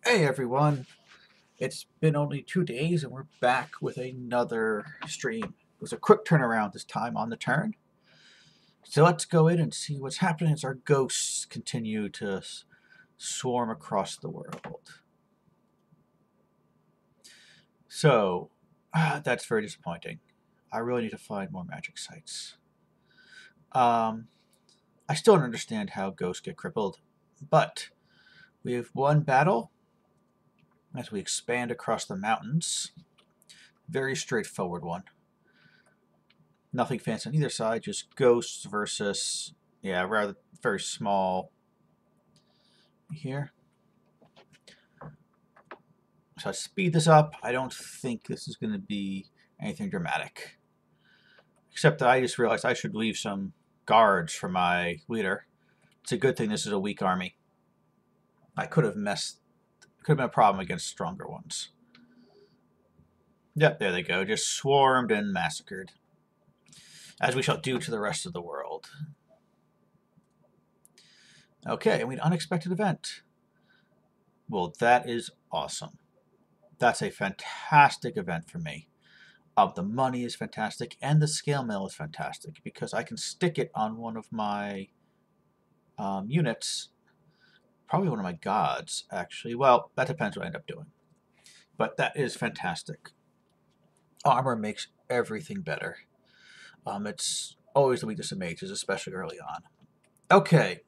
Hey everyone, it's been only 2 days and we're back with another stream. It was a quick turnaround this time on the turn. So let's go in and see what's happening as our ghosts continue to swarm across the world. So, that's very disappointing. I really need to find more magic sites. I still don't understand how ghosts get crippled, but we have one battle as we expand across the mountains. Very straightforward one. Nothing fancy on either side, just ghosts versus, yeah, rather very small here. So I speed this up. I don't think this is going to be anything dramatic. Except that I just realized I should leave some guards for my leader. It's a good thing this is a weak army. I could have been a problem against stronger ones. Yep, there they go. Just swarmed and massacred. As we shall do to the rest of the world. Okay, and we had an unexpected event. Well, that is awesome. That's a fantastic event for me. The money is fantastic, and the scale mill is fantastic because I can stick it on one of my units, probably one of my gods, actually. Well, that depends what I end up doing. But that is fantastic. Armor makes everything better. It's always the weakness of mages, especially early on. Okay.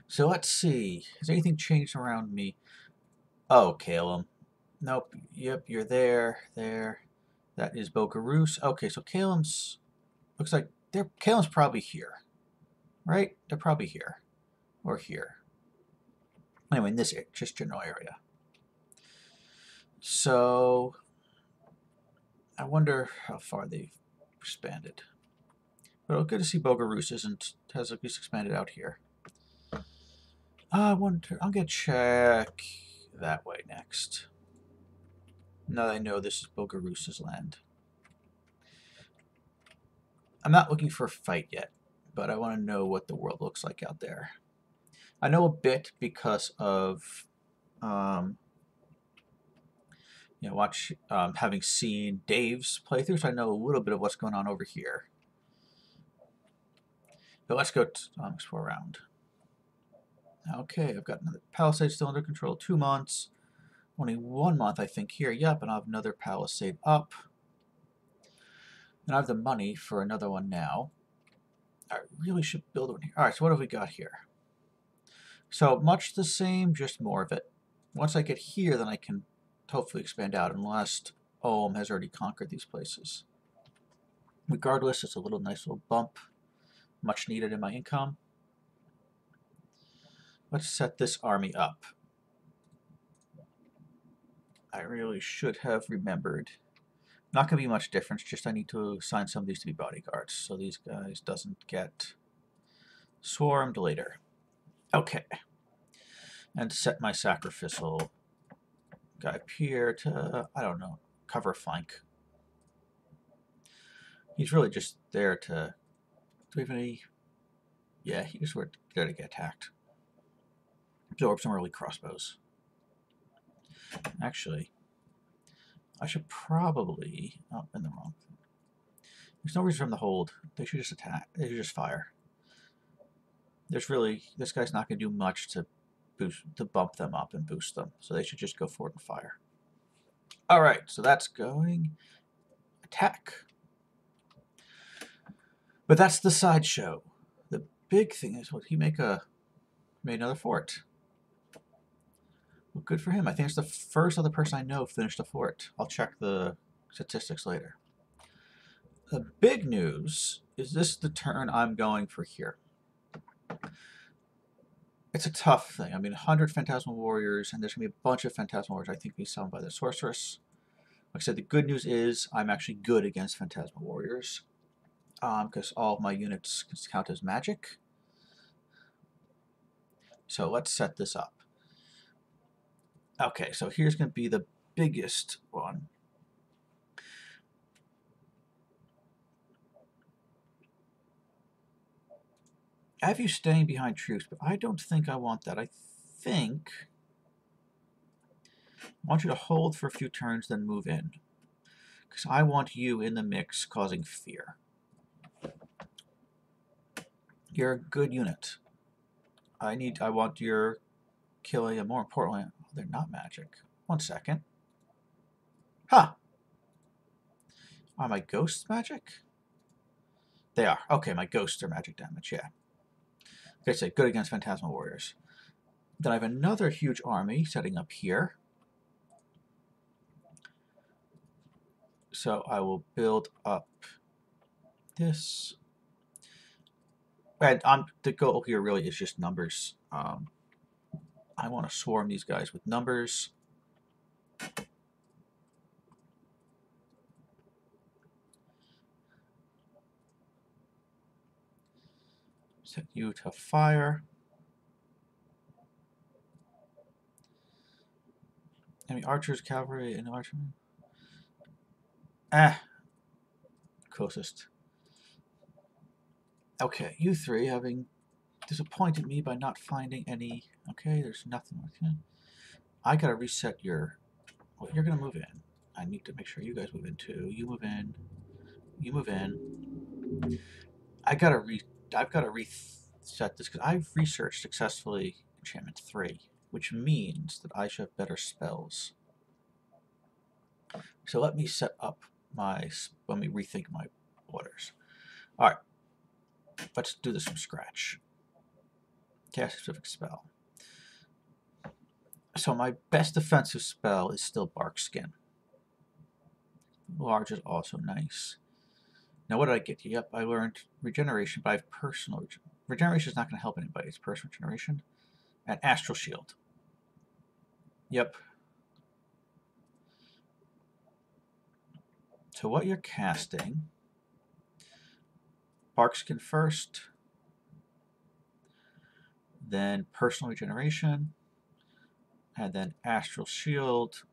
So let's see. Has anything changed around me? Oh, Calum. Nope. Yep, you're there. There. That is Bogaroos. Okay, so Calum's... Looks like Calum's probably here. Right? They're probably here. Or here. Anyway, in this just general area. So... I wonder how far they've expanded. But it's good to see Bogaroos has at least expanded out here. I wonder... I'm going to check that way next. Now that I know this is Bogaroos' land. I'm not looking for a fight yet, but I want to know what the world looks like out there. I know a bit because of, having seen Dave's playthrough, so I know a little bit of what's going on over here. But let's go explore around. Okay, I've got another palisade still under control. 2 months. Only 1 month, I think, here. Yep, and I have another palisade up. And I have the money for another one now. I really should build one here. Alright, so what have we got here? So much the same, just more of it. Once I get here, then I can hopefully expand out, unless Ohm has already conquered these places. Regardless, it's a nice little bump, much needed in my income. Let's set this army up. I really should have remembered. Not going to be much difference, just I need to assign some of these to be bodyguards, so these guys doesn't get swarmed later. Okay. And set my sacrificial guy up here to, I don't know, cover a flank. He's really just there to... Do we have any... Yeah, he's there to get attacked. Absorb some early crossbows. Actually, I should probably... Oh, in the wrong thing. There's no reason for them to hold. They should just attack. They should just fire. There's really... This guy's not going to do much to bump them up and boost them. So they should just go forward and fire. Alright, so that's going... Attack. But that's the sideshow. The big thing is, what he made another fort. Well, good for him. I think it's the first other person I know finished a fort. I'll check the statistics later. The big news is this the turn I'm going for here. It's a tough thing. I mean, 100 Phantasmal Warriors, and there's going to be a bunch of Phantasmal Warriors I think be summoned by the Sorceress. Like I said, the good news is I'm actually good against Phantasmal Warriors. Because all of my units can count as magic. So let's set this up. Okay, so here's going to be the biggest one. I have you staying behind troops, but I don't think I want that. I think I want you to hold for a few turns, then move in. Because I want you in the mix causing fear. You're a good unit. I want your killing, and more importantly, they're not magic. 1 second. Ha! Are my ghosts magic? They are. Okay, my ghosts are magic damage, yeah. Okay, so good against Phantasmal Warriors. Then I have another huge army setting up here. So I will build up this. And the goal here really is just numbers. I want to swarm these guys with numbers. Set you to fire. Enemy archers, cavalry, and archery. Closest. Okay, you three having disappointed me by not finding any. Okay, there's nothing. Okay. I gotta reset your. Well, you're gonna move in. I need to make sure you guys move in too. You move in. You move in. I've got to reset this because I've researched successfully enchantment 3, which means that I should have better spells. So let me set up let me rethink my orders. All right, let's do this from scratch. Cast a specific spell. So my best defensive spell is still Bark Skin. Large is also nice. Now what did I get? Yep, I learned regeneration, but I have personal regeneration is not going to help anybody. It's personal regeneration and Astral Shield. Yep. So what you're casting, Barkskin first, then personal regeneration, and then Astral Shield,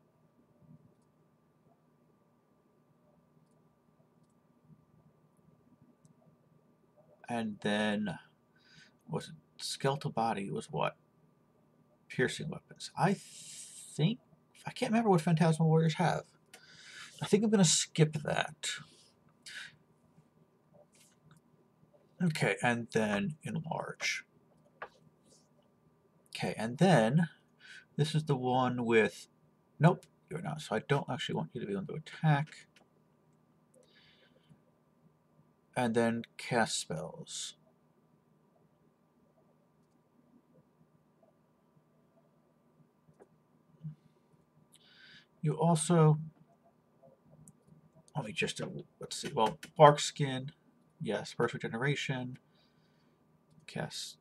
and then was it skeletal body was what? Piercing weapons. I can't remember what Phantasmal Warriors have. I think I'm going to skip that. Okay, and then enlarge. Okay, and then this is the one with, nope, you're not. So I don't actually want you to be able to attack. And then cast spells. You also, let me just, let's see, well, Bark Skin, yes, Burst Regeneration, cast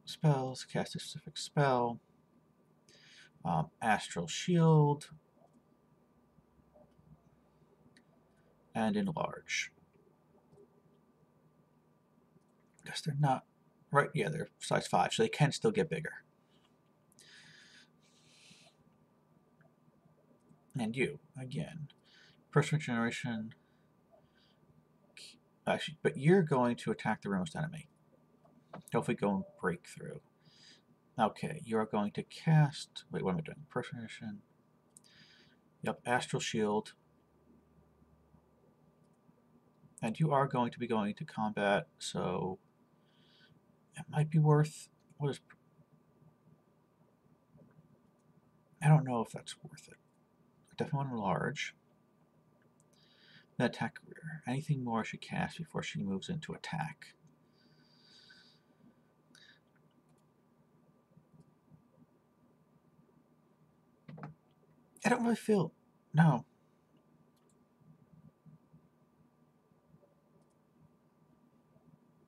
spells, cast a specific spell, Astral Shield, and enlarge. Because they're not, right, yeah, they're size 5, so they can still get bigger. And you, again, Personal Regeneration, actually, but you're going to attack the remote enemy. Hopefully go and break through. Okay, you are going to cast, wait, what am I doing? Personal Regeneration, yep, Astral Shield, and you are going to be going to combat, so it might be worth, what is, I don't know if that's worth it. I definitely want to enlarge. Then attack career. Anything more she casts before she moves into attack. I don't really feel, no.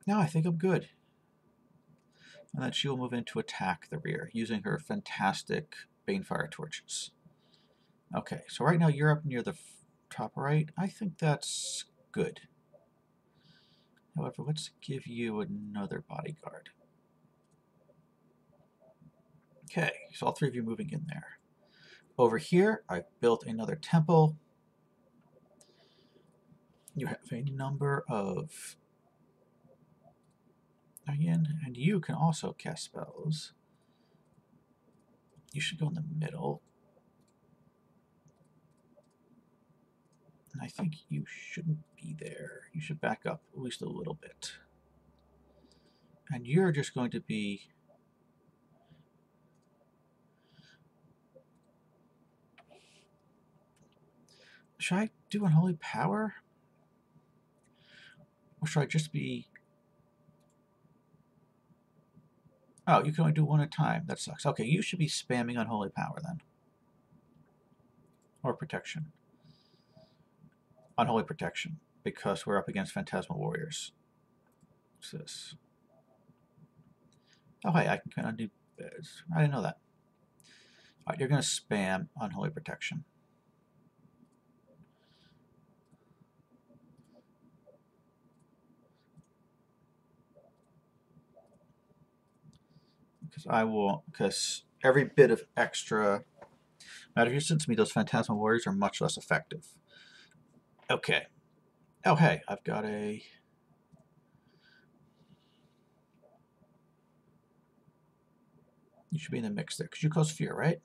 No, I think I'm good. And then she will move into attack the rear, using her fantastic Banefire torches. Okay, so right now you're up near the top right. I think that's good. However, let's give you another bodyguard. Okay, so all 3 of you moving in there. Over here, I've built another temple. You have a number of, again, and you can also cast spells. You should go in the middle. And I think you shouldn't be there. You should back up at least a little bit. And you're just going to be... Should I do Unholy Power? Or should I just be... Oh, you can only do one at a time. That sucks. Okay, you should be spamming Unholy Power then. Or Protection. Unholy Protection, because we're up against Phantasmal Warriors. What's this? Oh, hey, I can kind of do... I didn't know that. All right, you're going to spam Unholy Protection. Because every bit of extra matter resistance to me, those Phantasmal Warriors are much less effective. Okay. Oh, hey, I've got a... You should be in the mix there, because you cause fear, right?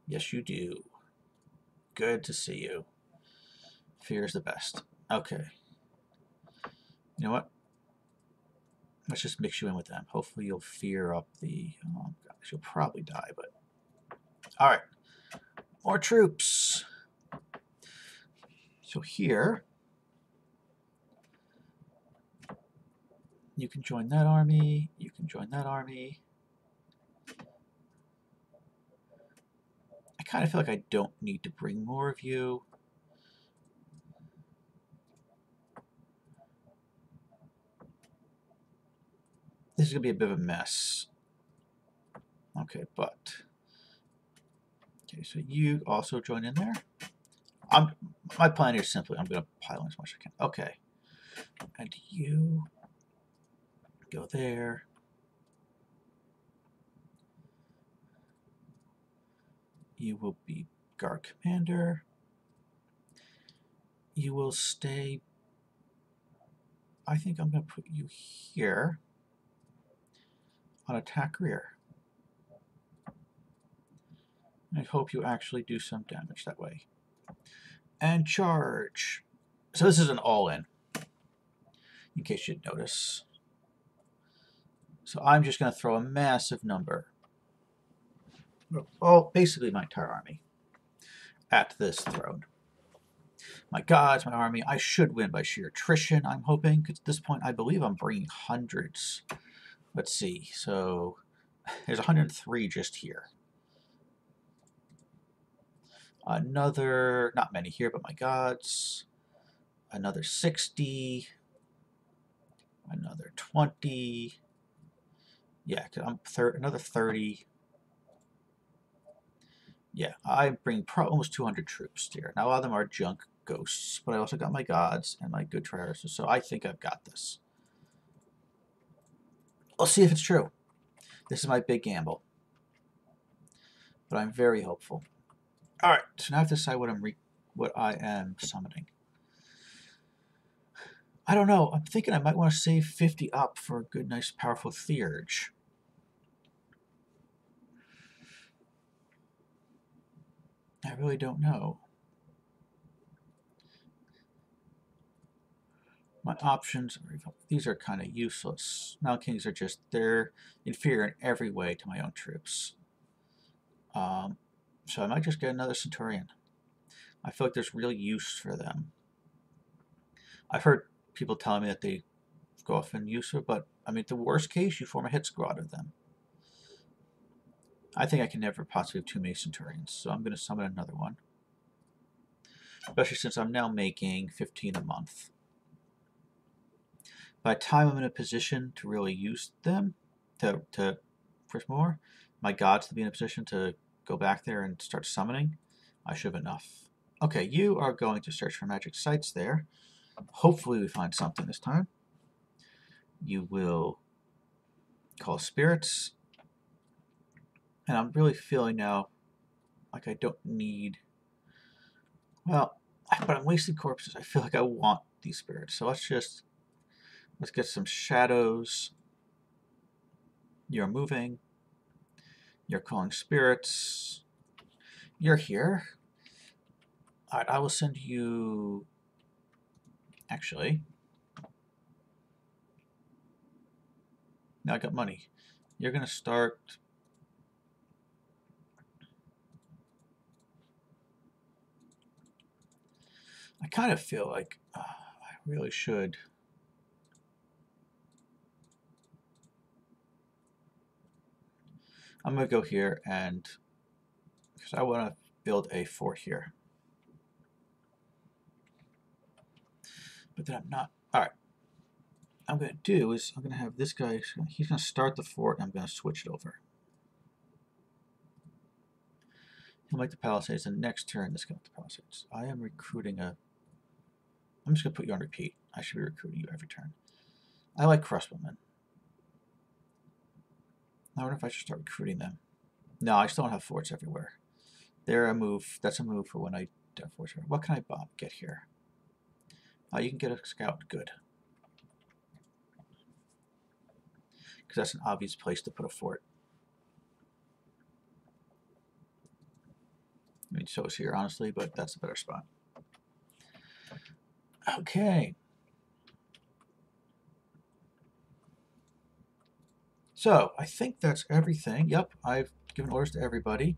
Yes, you do. Good to see you. Fear is the best. Okay. You know what? Let's just mix you in with them. Hopefully you'll fear up the... Oh, gosh, you'll probably die, but... All right. More troops. So here... You can join that army. You can join that army. I kind of feel like I don't need to bring more of you. This is going to be a bit of a mess. Okay, but... Okay, so you also join in there. My plan here is simply, I'm going to pile in as much as I can. Okay. And you go there. You will be Guard Commander. You will stay... I think I'm going to put you here on attack rear. I hope you actually do some damage that way. And charge. So this is an all-in, in case you'd notice. So I'm just going to throw a massive number, well, basically my entire army, at this throne. My gods, my army, I should win by sheer attrition, I'm hoping, because at this point I believe I'm bringing hundreds. Let's see, so there's 103 just here. Another, not many here, but my gods. Another 60. Another 20. Yeah, I'm another 30. Yeah, I bring almost 200 troops here. Now, a lot of them are junk ghosts, but I also got my gods and my good traversers, so I think I've got this. We'll see if it's true. This is my big gamble, but I'm very hopeful. All right, so now I have to decide what I am summoning. I don't know. I'm thinking I might want to save 50 up for a good, nice, powerful Theurge. I really don't know. My options, these are kind of useless. Mountain Kings are just, they're inferior in every way to my own troops. So I might just get another Centurion. I feel like there's real use for them. I've heard people telling me that they go off in use, but I mean, the worst case, you form a hit squad of them. I think I can never possibly have too many Centurions, so I'm going to summon another one. Especially since I'm now making 15 a month. By the time I'm in a position to really use them, to push more, my gods to be in a position to go back there and start summoning, I should have enough. Okay, you are going to search for magic sites there. Hopefully we find something this time. You will call spirits. And I'm really feeling now like I don't need... Well, but I'm wasting corpses. I feel like I want these spirits. So let's get some shadows. You're moving. You're calling spirits. You're here. All right, I will send you... Actually... Now I got money. You're going to start... I kind of feel like I really should... I'm going to go here and... Because I want to build a fort here. But then I'm not... Alright. What I'm going to do is I'm going to have this guy... He's going to start the fort and I'm going to switch it over. He'll make the palisades, and next turn this guy with the palisades. I am recruiting a... I'm just going to put you on repeat. I should be recruiting you every turn. I like crossbowmen. I wonder if I should start recruiting them. No, I still don't have forts everywhere. They're a move. That's a move for when I have forts. What can I get here? You can get a scout. Good. Because that's an obvious place to put a fort. I mean, so is here, honestly, but that's a better spot. Okay. So, I think that's everything. Yep, I've given orders to everybody.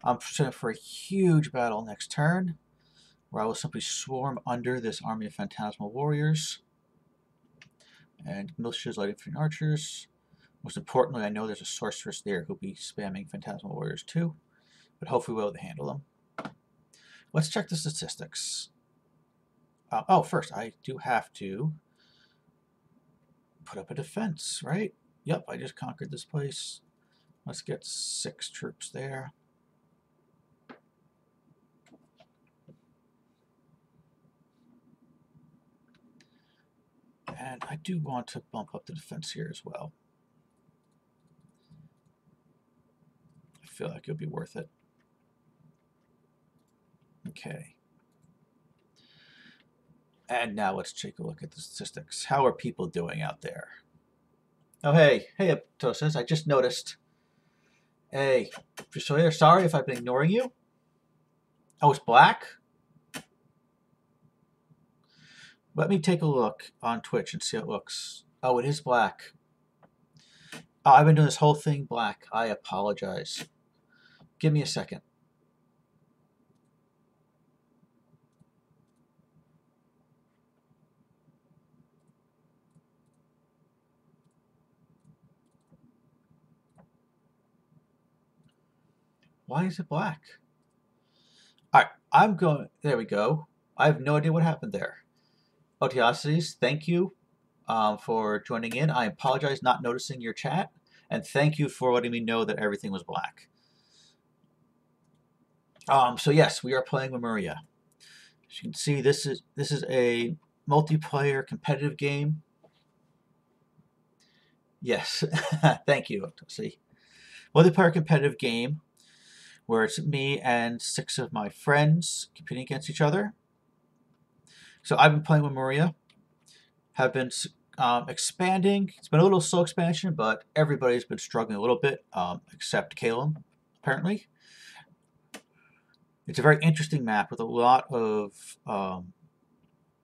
I'm setting up for a huge battle next turn, where I will simply swarm under this army of phantasmal warriors. And militias, light infantry, and archers. Most importantly, I know there's a sorceress there who'll be spamming phantasmal warriors too. But hopefully we'll be able to handle them. Let's check the statistics. Oh, first, I do have to put up a defense, right? Yep, I just conquered this place. Let's get 6 troops there. And I do want to bump up the defense here as well. I feel like it'll be worth it. Okay. And now let's take a look at the statistics. How are people doing out there? Oh, hey. Hey, Aptosis. I just noticed. Hey, sorry if I've been ignoring you. Oh, it's black? Let me take a look on Twitch and see how it looks. Oh, it is black. Oh, I've been doing this whole thing black. I apologize. Give me a second. Why is it black? All right, I'm going... There we go. I have no idea what happened there. Otiosities, thank you for joining in. I apologize not noticing your chat, and thank you for letting me know that everything was black. So yes, we are playing Lemuria. As you can see, this is a multiplayer competitive game. Yes, thank you, Otosi. Multiplayer competitive game where it's me and 6 of my friends competing against each other. So I've been playing Lemuria, have been expanding. It's been a little slow expansion, but everybody's been struggling a little bit, except Caleb, apparently. It's a very interesting map with a lot of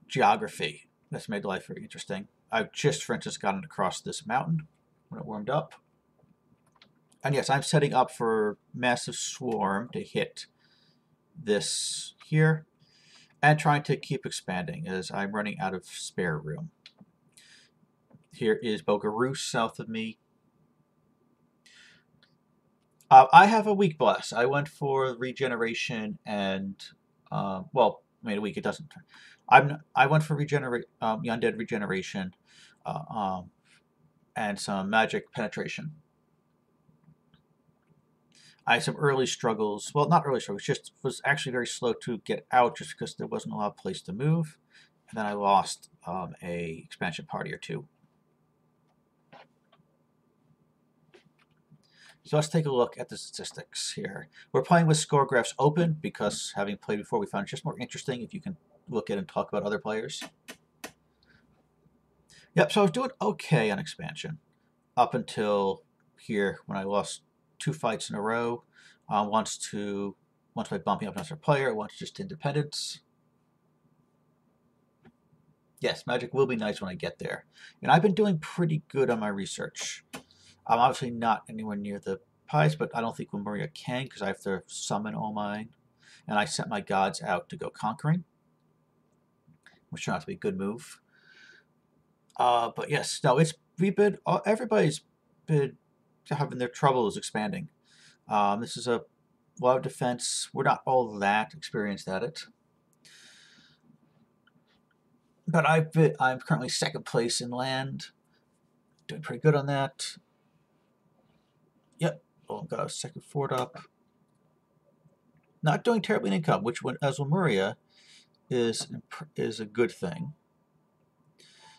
geography that's made life very interesting. I've just, for instance, gotten across this mountain when it warmed up. And yes, I'm setting up for massive swarm to hit this here, and trying to keep expanding as I'm running out of spare room. Here is Bogaroo south of me. I have a weak bless. I went for regeneration and well, I mean a week. It doesn't. I went for undead regeneration, and some magic penetration. I had some early struggles. Well, not early struggles. Just was actually very slow to get out, just because there wasn't a lot of place to move. And then I lost a expansion party or 2. So let's take a look at the statistics here. We're playing with score graphs open because, having played before, we found it just more interesting if you can look at and talk about other players. Yep, so I was doing okay on expansion up until here when I lost 2 fights in a row. Once by bumping up another player, once just independence. Yes, magic will be nice when I get there. And I've been doing pretty good on my research. I'm obviously not anywhere near the pies, but I don't think Lemuria can because I have to summon all mine. And I sent my gods out to go conquering, which turned out to be a good move. But yes, no, everybody's been having their troubles expanding. This is a lot of defense. We're not all that experienced at it. But I'm currently 2nd place in land. Doing pretty good on that. Yep. Oh, I've got a 2nd fort up. Not doing terribly in income, which as Lemuria is a good thing.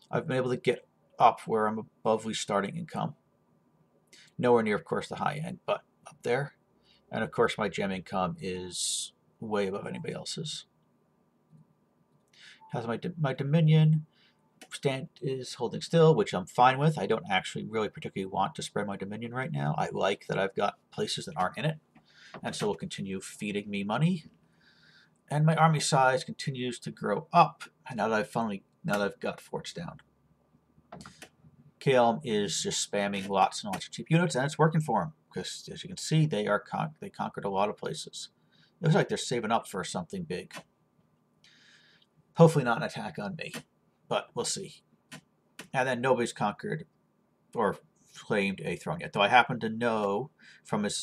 I've been able to get up where I'm above starting income. Nowhere near, of course, the high end, but up there. And of course, my gem income is way above anybody else's. Has my Dominion stand is holding still, which I'm fine with. I don't actually really particularly want to spread my Dominion right now. I like that I've got places that aren't in it, and so will continue feeding me money. And my army size continues to grow up. And now that I've got forts down. Kalem is just spamming lots and lots of cheap units, and it's working for him because, as you can see, they conquered a lot of places. It looks like they're saving up for something big. Hopefully not an attack on me, but we'll see. And then nobody's conquered or claimed a throne yet, though I happen to know from his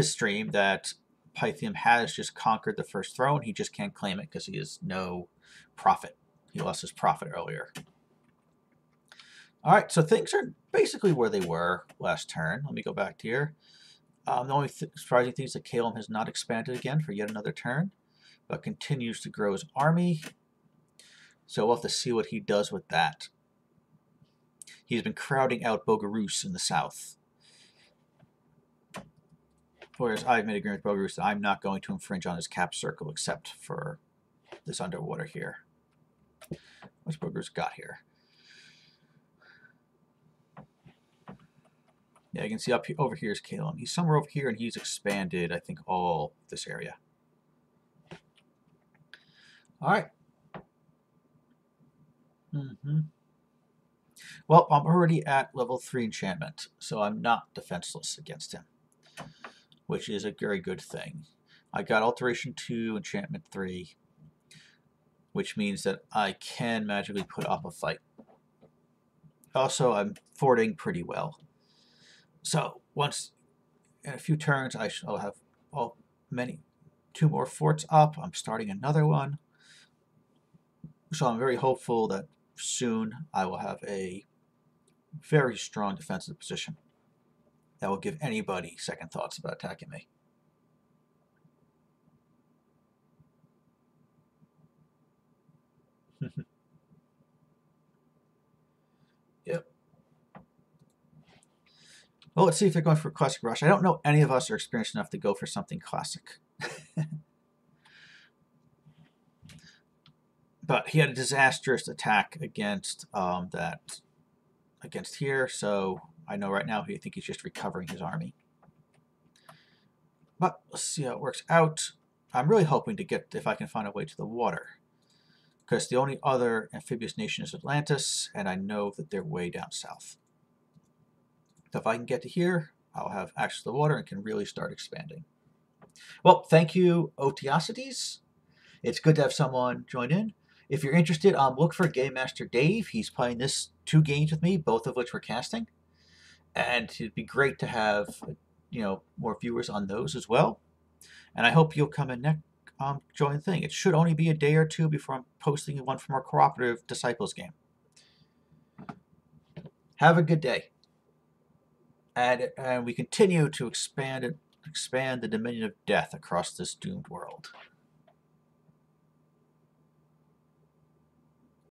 stream that Pythium has just conquered the first throne. He just can't claim it because he has no profit. He lost his profit earlier. All right, so things are basically where they were last turn. Let me go back to here. The only surprising thing is that Kalem has not expanded again for yet another turn, but continues to grow his army. So we'll have to see what he does with that. He's been crowding out Bogarus in the south. Whereas I've made an agreement with Bogarus that I'm not going to infringe on his cap circle except for this underwater here. What's Bogarus got here? Yeah, you can see over here is Kalem. He's somewhere over here, and he's expanded, I think, all this area. All right. Well, I'm already at level 3 enchantment, so I'm not defenseless against him, which is a very good thing. I got Alteration 2, Enchantment 3, which means that I can magically put up a fight. Also, I'm forting pretty well. So once in a few turns, I'll have 2 more forts up. I'm starting another one. So I'm very hopeful that soon I will have a very strong defensive position that will give anybody second thoughts about attacking me. Yep. Well, let's see if they're going for Classic Rush. I don't know any of us are experienced enough to go for something classic. But he had a disastrous attack against against here, so I know right now I think he's just recovering his army. But let's see how it works out. I'm really hoping to get, if I can find a way to the water, because the only other amphibious nation is Atlantis, and I know that they're way down south. So if I can get to here, I'll have access to the water and can really start expanding. Well, thank you, Otiosities. It's good to have someone join in. If you're interested, look for Game Master Dave. He's playing this 2 games with me, both of which we're casting. And it'd be great to have, more viewers on those as well. And I hope you'll come in next, join the thing. It should only be a day or 2 before I'm posting one from our cooperative Disciples game. Have a good day. And we continue to expand the dominion of death across this doomed world.